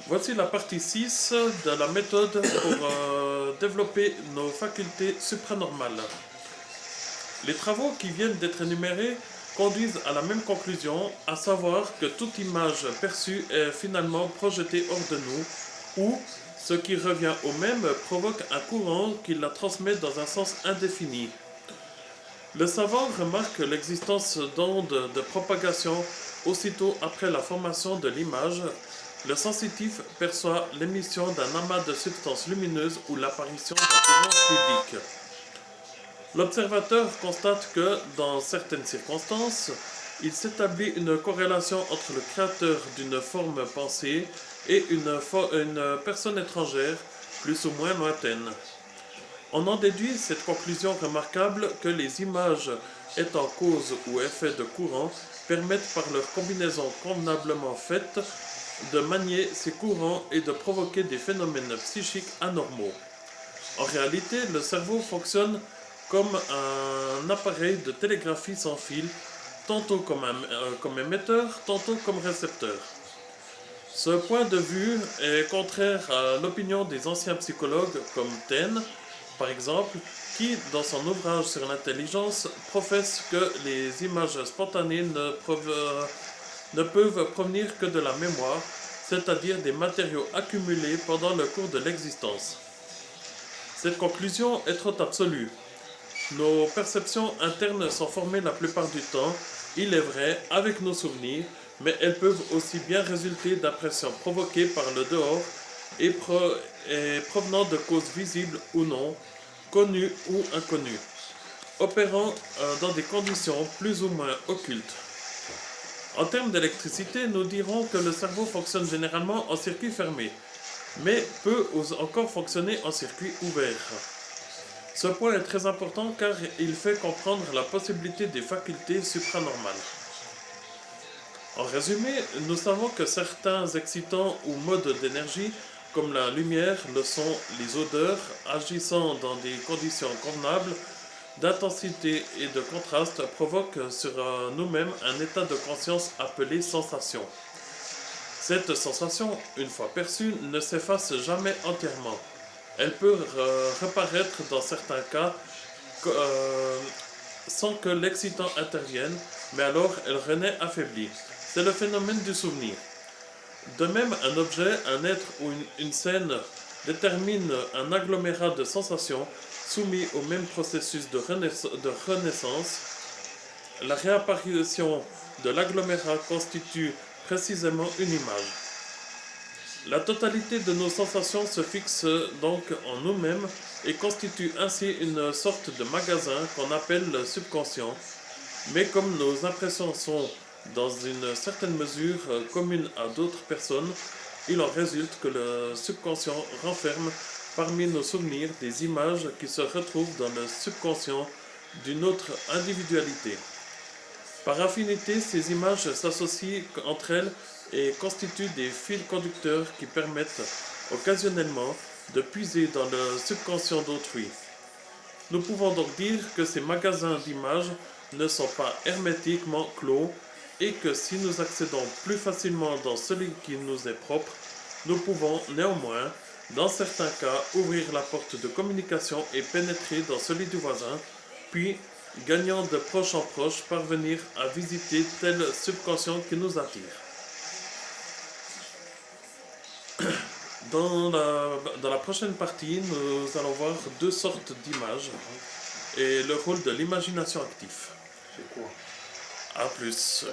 Voici la partie 6 de la méthode pour développer nos facultés supranormales. Les travaux qui viennent d'être énumérés conduisent à la même conclusion, à savoir que toute image perçue est finalement projetée hors de nous, ou, ce qui revient au même, provoque un courant qui la transmet dans un sens indéfini. Le savant remarque l'existence d'ondes de propagation aussitôt après la formation de l'image. Le sensitif perçoit l'émission d'un amas de substances lumineuses ou l'apparition d'un courant fluidique. L'observateur constate que, dans certaines circonstances, il s'établit une corrélation entre le créateur d'une forme pensée et une personne étrangère, plus ou moins lointaine. On en déduit cette conclusion remarquable que les images étant cause ou effet de courant permettent par leur combinaison convenablement faite de manier ces courants et de provoquer des phénomènes psychiques anormaux. En réalité, le cerveau fonctionne comme un appareil de télégraphie sans fil, tantôt comme émetteur, tantôt comme récepteur. Ce point de vue est contraire à l'opinion des anciens psychologues comme Taine, par exemple, qui, dans son ouvrage sur l'intelligence, professe que les images spontanées ne peuvent provenir que de la mémoire, c'est-à-dire des matériaux accumulés pendant le cours de l'existence. Cette conclusion est trop absolue. Nos perceptions internes sont formées la plupart du temps, il est vrai, avec nos souvenirs, mais elles peuvent aussi bien résulter d'impressions provoquées par le dehors et provenant de causes visibles ou non, connues ou inconnues, opérant dans des conditions plus ou moins occultes. En termes d'électricité, nous dirons que le cerveau fonctionne généralement en circuit fermé, mais peut encore fonctionner en circuit ouvert. Ce point est très important car il fait comprendre la possibilité des facultés supranormales. En résumé, nous savons que certains excitants ou modes d'énergie, comme la lumière, le son, les odeurs, agissant dans des conditions convenables, d'intensité et de contraste, provoquent sur nous-mêmes un état de conscience appelé sensation. Cette sensation, une fois perçue, ne s'efface jamais entièrement. Elle peut reparaître dans certains cas sans que l'excitant intervienne, mais alors elle renaît affaiblie. C'est le phénomène du souvenir. De même, un objet, un être ou une scène détermine un agglomérat de sensations soumis au même processus de renaissance. La réapparition de l'agglomérat constitue précisément une image. La totalité de nos sensations se fixe donc en nous-mêmes et constitue ainsi une sorte de magasin qu'on appelle le subconscient. Mais comme nos impressions sont dans une certaine mesure communes à d'autres personnes, il en résulte que le subconscient renferme parmi nos souvenirs des images qui se retrouvent dans le subconscient d'une autre individualité. Par affinité, ces images s'associent entre elles et constituent des fils conducteurs qui permettent occasionnellement de puiser dans le subconscient d'autrui. Nous pouvons donc dire que ces magasins d'images ne sont pas hermétiquement clos et que si nous accédons plus facilement dans celui qui nous est propre, nous pouvons néanmoins, dans certains cas, ouvrir la porte de communication et pénétrer dans celui du voisin, puis, gagnant de proche en proche, parvenir à visiter tel subconscient qui nous attire. Dans la prochaine partie, nous allons voir deux sortes d'images et le rôle de l'imagination active. C'est quoi? A plus.